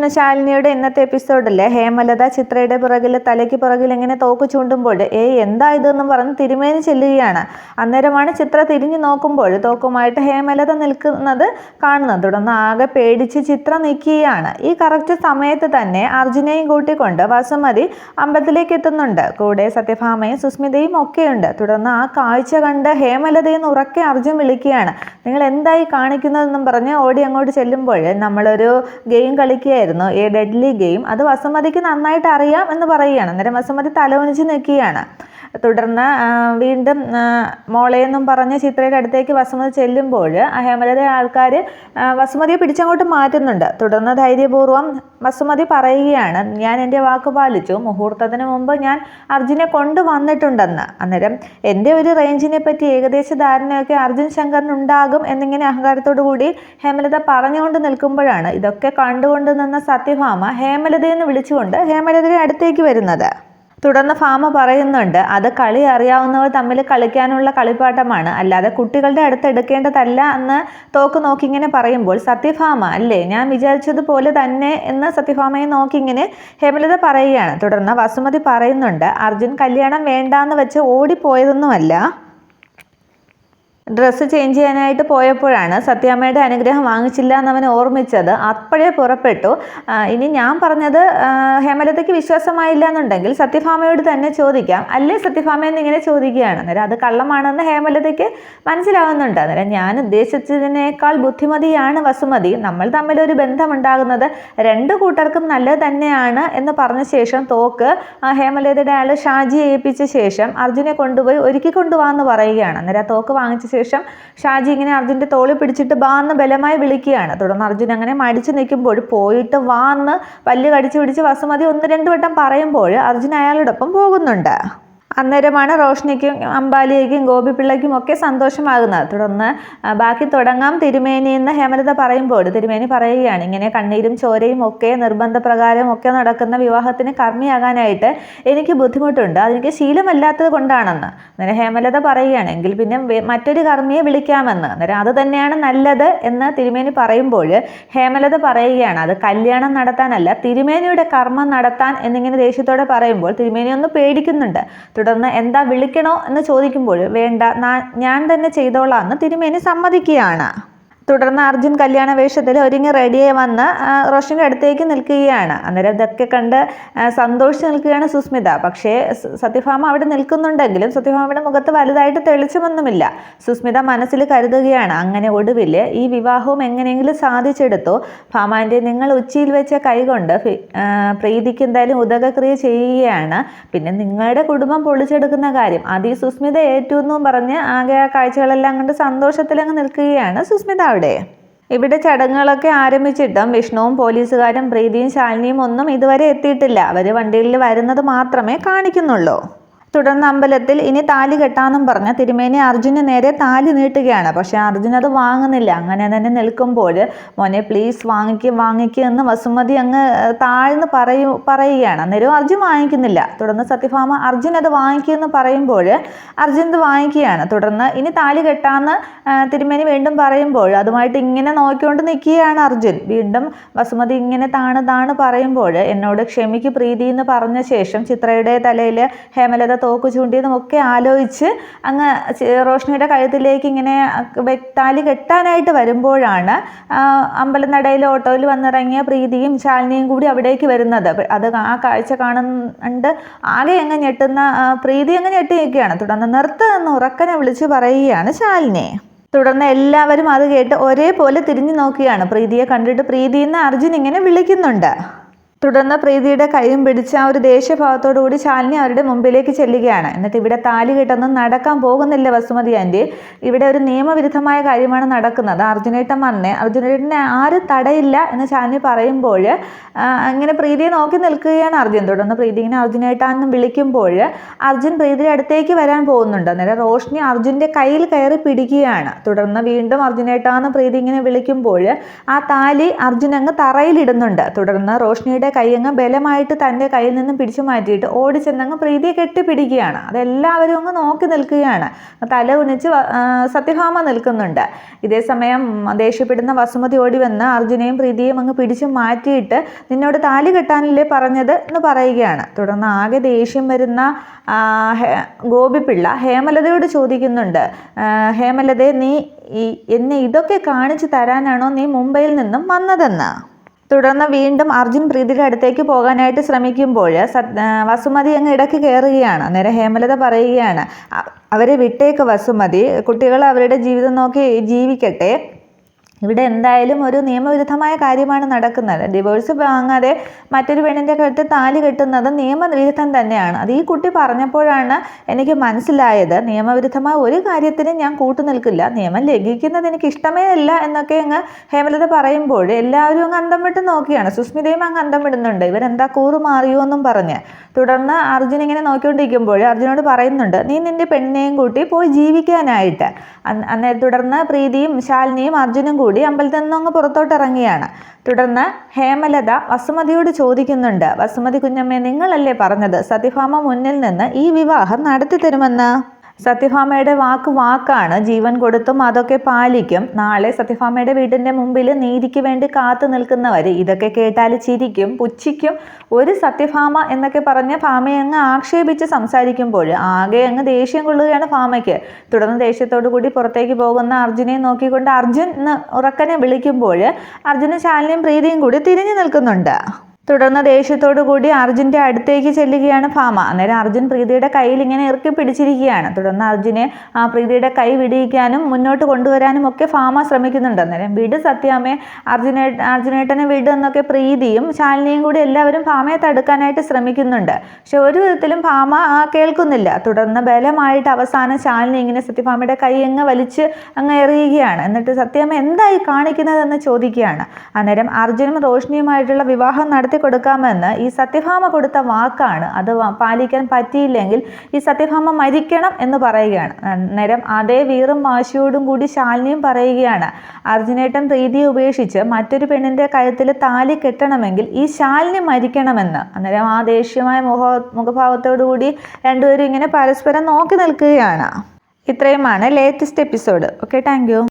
വിഷ്ണുശാലിനിയുടെ ഇന്നത്തെ എപ്പിസോഡിൽ ഹേമലത ചിത്രയുടെ പുറകിൽ തലയ്ക്ക് പുറകിൽ ഇങ്ങനെ തോക്ക് ചൂണ്ടുമ്പോൾ എന്താ ഇതെന്നും പറഞ്ഞ് തിരുമേനി ചെല്ലുകയാണ്. അന്നേരമാണ് ചിത്ര തിരിഞ്ഞു നോക്കുമ്പോൾ തോക്കുമായിട്ട് ഹേമലത നിൽക്കുന്നത് കാണുന്നത്. തുടർന്ന് ആകെ പേടിച്ച് ചിത്ര നിൽക്കുകയാണ്. ഈ കറക്റ്റ് സമയത്ത് തന്നെ അർജുനെയും കൂട്ടിക്കൊണ്ട് വസുമതി അമ്പലത്തിലേക്ക് എത്തുന്നുണ്ട്. കൂടെ സത്യഭാമയും സുസ്മിതയും ഒക്കെയുണ്ട്. തുടർന്ന് ആ കാഴ്ച കണ്ട് ഹേമലതയെന്ന് ഉറക്കെ അർജുൻ വിളിക്കുകയാണ്. നിങ്ങൾ എന്തായി കാണിക്കുന്നതെന്നും പറഞ്ഞ് ഓടി അങ്ങോട്ട് ചെല്ലുമ്പോൾ നമ്മളൊരു ഗെയിം കളിക്കുകയായിരുന്നു, ഈ ഡെഡ്ലി ഗെയിം. അത് വസുമതിക്ക് നന്നായിട്ട് അറിയാം എന്ന് പറയുകയാണ്. അന്നേരം വസുമതി തലവനിച്ച് നിൽക്കുകയാണ്. തുടർന്ന് വീണ്ടും മോളെയെന്നും പറഞ്ഞ് ചിത്രയുടെ അടുത്തേക്ക് വസുമതി ചെല്ലുമ്പോൾ ഹേമലത ആൾക്കാർ വസുമതിയെ പിടിച്ചങ്ങോട്ട് മാറ്റുന്നുണ്ട്. തുടർന്ന് ധൈര്യപൂർവ്വം വസുമതി പറയുകയാണ്, ഞാൻ എൻ്റെ വാക്ക് പാലിച്ചു, മുഹൂർത്തത്തിന് മുമ്പ് ഞാൻ അർജുനെ കൊണ്ടുവന്നിട്ടുണ്ടെന്ന്. അന്നേരം എൻ്റെ ഒരു റേഞ്ചിനെ പറ്റി ഏകദേശ ധാരണയൊക്കെ അർജുൻ ശങ്കറിനുണ്ടാകും എന്നിങ്ങനെ അഹങ്കാരത്തോടു കൂടി ഹേമലത പറഞ്ഞുകൊണ്ട് നിൽക്കുമ്പോഴാണ് ഇതൊക്കെ കണ്ടുകൊണ്ട് നിന്ന സത്യഭാമ ഹേമലതയെന്ന് വിളിച്ചുകൊണ്ട് ഹേമലതയുടെ അടുത്തേക്ക് വരുന്നത്. തുടർന്ന് ഭാമ പറയുന്നുണ്ട്, അത് കളി അറിയാവുന്നവർ തമ്മിൽ കളിക്കാനുള്ള കളിപ്പാട്ടമാണ്, അല്ലാതെ കുട്ടികളുടെ അടുത്ത് എടുക്കേണ്ടതല്ല എന്ന് തോക്ക് നോക്കി ഇങ്ങനെ പറയുമ്പോൾ സത്യഭാമ അല്ലേ, ഞാൻ വിചാരിച്ചതുപോലെ തന്നെ എന്ന് സത്യഭാമയെ നോക്കി ഇങ്ങനെ ഹേമലത പറയുകയാണ്. തുടർന്ന് വസുമതി പറയുന്നുണ്ട്, അർജുൻ കല്യാണം വേണ്ടാന്ന് വെച്ച് ഓടിപ്പോയതൊന്നുമല്ല, ഡ്രസ്സ് ചേഞ്ച് ചെയ്യാനായിട്ട് പോയപ്പോഴാണ് സത്യാമ്മയുടെ അനുഗ്രഹം വാങ്ങിച്ചില്ല എന്നവൻ ഓർമ്മിച്ചത്. അപ്പോഴേ പുറപ്പെട്ടു. ഇനി ഞാൻ പറഞ്ഞത് ഹേമലതയ്ക്ക് വിശ്വാസമായില്ല എന്നുണ്ടെങ്കിൽ സത്യഭാമയോട് തന്നെ ചോദിക്കാം, അല്ലേ സത്യഭാമയെന്ന് ഇങ്ങനെ ചോദിക്കുകയാണ്. അന്നേരം അത് കള്ളമാണെന്ന് ഹേമലതയ്ക്ക് മനസ്സിലാവുന്നുണ്ട്. അന്നേരം ഞാൻ ഉദ്ദേശിച്ചതിനേക്കാൾ ബുദ്ധിമതിയാണ് വസുമതി, നമ്മൾ തമ്മിലൊരു ബന്ധമുണ്ടാകുന്നത് രണ്ടു കൂട്ടർക്കും നല്ലത് തന്നെയാണ് എന്ന് പറഞ്ഞ ശേഷം തോക്ക് ഹേമലതയുടെ ആൾ ഷാജിയെ ഏൽപ്പിച്ച ശേഷം അർജുനെ കൊണ്ടുപോയി ഒരുക്കി കൊണ്ടുപോകാമെന്ന് പറയുകയാണ്. അന്നേരം ആ തോക്ക് വാങ്ങിച്ച ശേഷം ഷാജി ഇങ്ങനെ അർജുൻ്റെ തോളിൽ പിടിച്ചിട്ട് വാ എന്ന് ബലമായി വിളിക്കുകയാണ്. തുടർന്ന് അർജുൻ അങ്ങനെ മടിച്ചു നിൽക്കുമ്പോൾ പോയിട്ട് വാ എന്ന് പല്ല് കടിച്ചു പിടിച്ച് വസുമതി 1-2 വട്ടം പറയുമ്പോൾ അർജുൻ അയാളോടൊപ്പം പോകുന്നുണ്ട്. അന്നേരമാണ് റോഷ്നിക്കും അമ്പാലിയയ്ക്കും ഗോപിപിള്ളയ്ക്കും ഒക്കെ സന്തോഷമാകുന്നത്. തുടർന്ന് ബാക്കി തുടങ്ങാം തിരുമേനി എന്ന് ഹേമലത പറയുമ്പോൾ തിരുമേനി പറയുകയാണ്, ഇങ്ങനെ കണ്ണീരും ചോരയും ഒക്കെ നിർബന്ധപ്രകാരം ഒക്കെ നടക്കുന്ന വിവാഹത്തിന് കർമ്മിയാകാനായിട്ട് എനിക്ക് ബുദ്ധിമുട്ടുണ്ട്, അതെനിക്ക് ശീലമല്ലാത്തത് കൊണ്ടാണെന്ന്. അന്നേരം ഹേമലത പറയുകയാണ്, എങ്കിൽ പിന്നെ മറ്റൊരു കർമ്മിയെ വിളിക്കാമെന്ന്. അന്നേരം അത് തന്നെയാണ് നല്ലത് എന്ന് തിരുമേനി പറയുമ്പോൾ ഹേമലത പറയുകയാണ്, അത് കല്യാണം നടത്താനല്ല, തിരുമേനിയുടെ കർമ്മം നടത്താൻ എന്നിങ്ങനെ ദേഷ്യത്തോടെ പറയുമ്പോൾ തിരുമേനി ഒന്ന് പേടിക്കുന്നുണ്ട്. തുടർന്ന് എന്താ വിളിക്കണോ എന്ന് ചോദിക്കുമ്പോൾ വേണ്ട, ഞാൻ തന്നെ ചെയ്തോളാം എന്ന് തിരുമേനി സമ്മതിക്കുകയാണ്. തുടർന്ന് അർജുൻ കല്യാണ വേഷത്തിൽ ഒരുങ്ങി റെഡിയായി വന്ന് റോഷൻ്റെ അടുത്തേക്ക് നിൽക്കുകയാണ്. അന്നേരം ഇതൊക്കെ കണ്ട് സന്തോഷിച്ച് നിൽക്കുകയാണ് സുസ്മിത. പക്ഷേ സത്യഭാമ അവിടെ നിൽക്കുന്നുണ്ടെങ്കിലും സത്യഭാമയുടെ മുഖത്ത് വലുതായിട്ട് തെളിച്ചമൊന്നുമില്ല. സുസ്മിത മനസ്സിൽ കരുതുകയാണ്, അങ്ങനെ ഒടുവിൽ ഈ വിവാഹവും എങ്ങനെയെങ്കിലും സാധിച്ചെടുത്തു. ഭാമാൻ്റെ നിങ്ങൾ ഉച്ചിയിൽ വെച്ച കൈകൊണ്ട് പ്രീതിക്ക് എന്തായാലും ഉദകക്രിയ ചെയ്യുകയാണ്, പിന്നെ നിങ്ങളുടെ കുടുംബം പൊളിച്ചെടുക്കുന്ന കാര്യം അത് ഈ സുസ്മിത ഏറ്റു എന്നും പറഞ്ഞ് ആകെ ആ കാഴ്ചകളെല്ലാം കണ്ട് സന്തോഷത്തിലങ്ങ് നിൽക്കുകയാണ് സുസ്മിത. ഇവിടെ ചടങ്ങുകളൊക്കെ ആരംഭിച്ചിട്ടും വിഷ്ണുവും പോലീസുകാരും പ്രീതിയും ശാലിനിയും ഒന്നും ഇതുവരെ എത്തിയിട്ടില്ല. അവർ വണ്ടിയിൽ വരുന്നത് മാത്രമേ കാണിക്കുന്നുള്ളൂ. തുടർന്ന് അമ്പലത്തിൽ ഇനി താലി കെട്ടാമെന്നും പറഞ്ഞ് തിരുമേനി അർജുന് നേരെ താലി നീട്ടുകയാണ്. പക്ഷെ അർജുൻ അത് വാങ്ങുന്നില്ല. അങ്ങനെ തന്നെ നിൽക്കുമ്പോൾ മോനെ പ്ലീസ് വാങ്ങിക്കുക എന്ന് വസുമതി അങ്ങ് താഴ്ന്ന് പറയുകയാണ്. അന്നേരം അർജുൻ വാങ്ങിക്കുന്നില്ല. തുടർന്ന് സത്യഭാമ അർജുൻ അത് വാങ്ങിക്കുമെന്ന് പറയുമ്പോൾ അർജുൻ ഇത് വാങ്ങിക്കുകയാണ്. തുടർന്ന് ഇനി താലി കെട്ടാമെന്ന് തിരുമേനി വീണ്ടും പറയുമ്പോൾ അതുമായിട്ട് ഇങ്ങനെ നോക്കിക്കൊണ്ട് നിൽക്കുകയാണ് അർജുൻ. വീണ്ടും വസുമതി ഇങ്ങനെ താണ് പറയുമ്പോൾ എന്നോട് ക്ഷമിക്ക് പ്രീതി എന്ന് പറഞ്ഞ ശേഷം ചിത്രയുടെ തലയിൽ ഹേമലത തോക്ക് ചൂണ്ടിയതും ഒക്കെ ആലോചിച്ച് അങ്ങ് റോഷ്നിയുടെ കഴുത്തിലേക്ക് ഇങ്ങനെ താലി കെട്ടാനായിട്ട് വരുമ്പോഴാണ് അമ്പലനടയിൽ ഓട്ടോയിൽ വന്നിറങ്ങിയ പ്രീതിയും ശാലിനിയും കൂടി അവിടേക്ക് വരുന്നത്. അത് ആ കാഴ്ച കാണുന്നുണ്ട് ആകെ അങ്ങ് ഞെട്ടുന്ന പ്രീതി അങ്ങ് ഞെട്ടി നിൽക്കുകയാണ്. തുടർന്ന് നിർത്തുമെന്ന് ഉറക്കനെ വിളിച്ച് പറയുകയാണ് ശാലിനി. തുടർന്ന് എല്ലാവരും അത് കേട്ട് ഒരേപോലെ തിരിഞ്ഞു നോക്കുകയാണ്. പ്രീതിയെ കണ്ടിട്ട് പ്രീതി എന്ന് അർജുൻ ഇങ്ങനെ വിളിക്കുന്നുണ്ട്. തുടർന്ന് പ്രീതിയുടെ കൈയും പിടിച്ച് ആ ഒരു ദേഷ്യഭാവത്തോടു കൂടി ശാലിനി അവരുടെ മുമ്പിലേക്ക് ചെല്ലുകയാണ്. എന്നിട്ട് ഇവിടെ താലി കെട്ടൊന്നും നടക്കാൻ പോകുന്നില്ല വസുമതി ആൻറ്റി, ഇവിടെ ഒരു നിയമവിരുദ്ധമായ കാര്യമാണ് നടക്കുന്നത്. അർജുനേട്ടൻ വന്നേ, അർജുനേട്ടനെ ആരും തടയില്ല എന്ന് ശാലിനി പറയുമ്പോൾ ഇങ്ങനെ പ്രീതിയെ നോക്കി നിൽക്കുകയാണ് അർജുൻ. തുടർന്ന് പ്രീതി ഇങ്ങനെ അർജുനേട്ടാന്നും വിളിക്കുമ്പോൾ അർജുൻ പ്രീതിയുടെ അടുത്തേക്ക് വരാൻ പോകുന്നുണ്ട്. അന്നേരം റോഷ്നി അർജുൻ്റെ കയ്യിൽ കയറി പിടിക്കുകയാണ്. തുടർന്ന് വീണ്ടും അർജുനേട്ടാന്ന് പ്രീതി ഇങ്ങനെ വിളിക്കുമ്പോൾ ആ താലി അർജുൻ അങ്ങ് തറയിലിടുന്നുണ്ട്. തുടർന്ന് റോഷ്നിയുടെ കൈയങ്ങ് ബലമായിട്ട് തൻ്റെ കയ്യിൽ നിന്നും പിടിച്ചു മാറ്റിയിട്ട് ഓടിച്ചെന്നങ്ങ് പ്രീതിയെ കെട്ടിപ്പിടിക്കുകയാണ്. അതെല്ലാവരും അങ്ങ് നോക്കി നിൽക്കുകയാണ്. തല കുനിച്ച് സത്യഭാമ നിൽക്കുന്നുണ്ട്. ഇതേ സമയം ദേഷ്യപ്പെടുന്ന വസുമതി ഓടി വന്ന് അർജുനെയും പ്രീതിയെയും അങ്ങ് പിടിച്ചു മാറ്റിയിട്ട് നിന്നോട് താലി കെട്ടാനല്ലേ പറഞ്ഞത് എന്ന് പറയുകയാണ്. തുടർന്ന് ആകെ ദേഷ്യം വരുന്ന ഗോപിപിള്ള ഹേമലതയോട് ചോദിക്കുന്നുണ്ട്, ഹേമലതയെ നീ എന്നെ ഇതൊക്കെ കാണിച്ചു തരാനാണോ നീ മുംബൈയിൽ നിന്നും വന്നതെന്ന്. തുടർന്ന് വീണ്ടും അർജുൻ പ്രീതിയുടെ അടുത്തേക്ക് പോകാനായിട്ട് ശ്രമിക്കുമ്പോൾ വസുമതി അങ്ങ് ഇടയ്ക്ക് കയറുകയാണ്. അന്നേരം ഹേമലത പറയുകയാണ്, അവരെ വിട്ടേക്ക് വസുമതി, കുട്ടികൾ അവരുടെ ജീവിതം നോക്കി ജീവിക്കട്ടെ. ഇവിടെ എന്തായാലും ഒരു നിയമവിരുദ്ധമായ കാര്യമാണ് നടക്കുന്നത്. ഡിവോഴ്സ് വാങ്ങാതെ മറ്റൊരു പെണ്ണിൻ്റെ കഴുത്തിൽ താലി കെട്ടുന്നത് നിയമവിരുദ്ധം തന്നെയാണ്. അത് ഈ കുട്ടി പറഞ്ഞപ്പോഴാണ് എനിക്ക് മനസ്സിലായത്. നിയമവിരുദ്ധമായ ഒരു കാര്യത്തിന് ഞാൻ കൂട്ടുനിൽക്കില്ല, നിയമം ലംഘിക്കുന്നത് എനിക്ക് ഇഷ്ടമേ അല്ല എന്നൊക്കെ അങ്ങ് ഹേമലത പറയുമ്പോൾ എല്ലാവരും അങ്ങ് അന്തം വിട്ട് നോക്കിയാണ്. സുസ്മിതയും അങ്ങ് അന്തം വിടുന്നുണ്ട്, ഇവരെന്താ കൂറുമാറിയോ എന്നും പറഞ്ഞ്. തുടർന്ന് അർജുൻ ഇങ്ങനെ നോക്കിക്കൊണ്ടിരിക്കുമ്പോൾ അർജുനോട് പറയുന്നുണ്ട്, നീ നിൻ്റെ പെണ്ണിനെയും കൂട്ടി പോയി ജീവിക്കാനായിട്ട്. തുടർന്ന് പ്രീതിയും ശാലിനിയും അർജുനും കൂടി അമ്പലത്തിൽ നിന്നും അങ്ങ് പുറത്തോട്ട് ഇറങ്ങിയാണ്. തുടർന്ന് ഹേമലത വസുമതിയോട് ചോദിക്കുന്നുണ്ട്, വസുമതി കുഞ്ഞമ്മേ, നിങ്ങളല്ലേ പറഞ്ഞത് സത്യഭാമ മുന്നിൽ നിന്ന് ഈ വിവാഹം നടത്തി തരുമെന്ന്? സത്യഭാമയുടെ വാക്കാണ്. ജീവൻ കൊടുത്തും അതൊക്കെ പാലിക്കും. നാളെ സത്യഭാമയുടെ വീടിൻ്റെ മുമ്പിൽ നീതിക്ക് വേണ്ടി കാത്തു നിൽക്കുന്നവർ ഇതൊക്കെ കേട്ടാൽ ചിരിക്കും, പുച്ഛിക്കും. ഒരു സത്യഭാമ എന്നൊക്കെ പറഞ്ഞ് ഭാമയെ അങ്ങ് ആക്ഷേപിച്ച് സംസാരിക്കുമ്പോൾ ആകെ അങ്ങ് ദേഷ്യം കൊള്ളുകയാണ് ഭാമയ്ക്ക്. തുടർന്ന് ദേഷ്യത്തോടു കൂടി പുറത്തേക്ക് പോകുന്ന അർജുനെ നോക്കിക്കൊണ്ട് അർജുൻ എന്ന് ഉറക്കനെ വിളിക്കുമ്പോൾ അർജുനും ശാലിനിയും പ്രീതിയും കൂടി തിരിഞ്ഞു നിൽക്കുന്നുണ്ട്. തുടർന്ന് ദേഷ്യത്തോടു കൂടി അർജുൻ്റെ അടുത്തേക്ക് ചെല്ലുകയാണ് ഭാമ. അന്നേരം അർജുൻ പ്രീതിയുടെ കയ്യിൽ ഇങ്ങനെ ഇറുക്കി പിടിച്ചിരിക്കുകയാണ്. തുടർന്ന് അർജുനെ പ്രീതിയുടെ കൈ വിടിയിക്കാനും മുന്നോട്ട് കൊണ്ടുവരാനും ഒക്കെ ഭാമ ശ്രമിക്കുന്നുണ്ട്. അന്നേരം വിട് സത്യാമ്മേ, അർജുനേട്ടനെ വിട് എന്നൊക്കെ പ്രീതിയും ശാലിനിയും കൂടി എല്ലാവരും ഭാമയെ തടുക്കാനായിട്ട് ശ്രമിക്കുന്നുണ്ട്. പക്ഷെ ഒരു വിധത്തിലും ഭാമ കേൾക്കുന്നില്ല. തുടർന്ന് ബലമായിട്ട് അവസാനം ശാലിനി ഇങ്ങനെ സത്യഭാമയുടെ കൈ അങ്ങ് വലിച്ച് അങ്ങ് എറിയുകയാണ്. എന്നിട്ട് സത്യാമ്മ എന്തായി കാണിക്കുന്നതെന്ന് ചോദിക്കുകയാണ്. അന്നേരം അർജുനും റോഷ്നിയുമായിട്ടുള്ള വിവാഹം നടത്തി കൊടുക്കാമെന്ന് ഈ സത്യഭാമ കൊടുത്ത വാക്കാണ്. അത് പാലിക്കാൻ പറ്റിയില്ലെങ്കിൽ ഈ സത്യഭാമ മരിക്കണം എന്ന് പറയുകയാണ്. അന്നേരം അതേ വീറും വാശിയോടും കൂടി ശാലിനിയും പറയുകയാണ്, അർജുനേട്ടൻ പ്രീതിയെ ഉപേക്ഷിച്ച് മറ്റൊരു പെണ്ണിൻ്റെ കഴുത്തിൽ താലി കെട്ടണമെങ്കിൽ ഈ ശാലിനി മരിക്കണമെന്ന്. അന്നേരം ആ ദേഷ്യമായ മുഖഭാവത്തോടു കൂടി രണ്ടുപേരും ഇങ്ങനെ പരസ്പരം നോക്കി നിൽക്കുകയാണ്. ഇത്രയുമാണ് latest episode. Okay, thank you.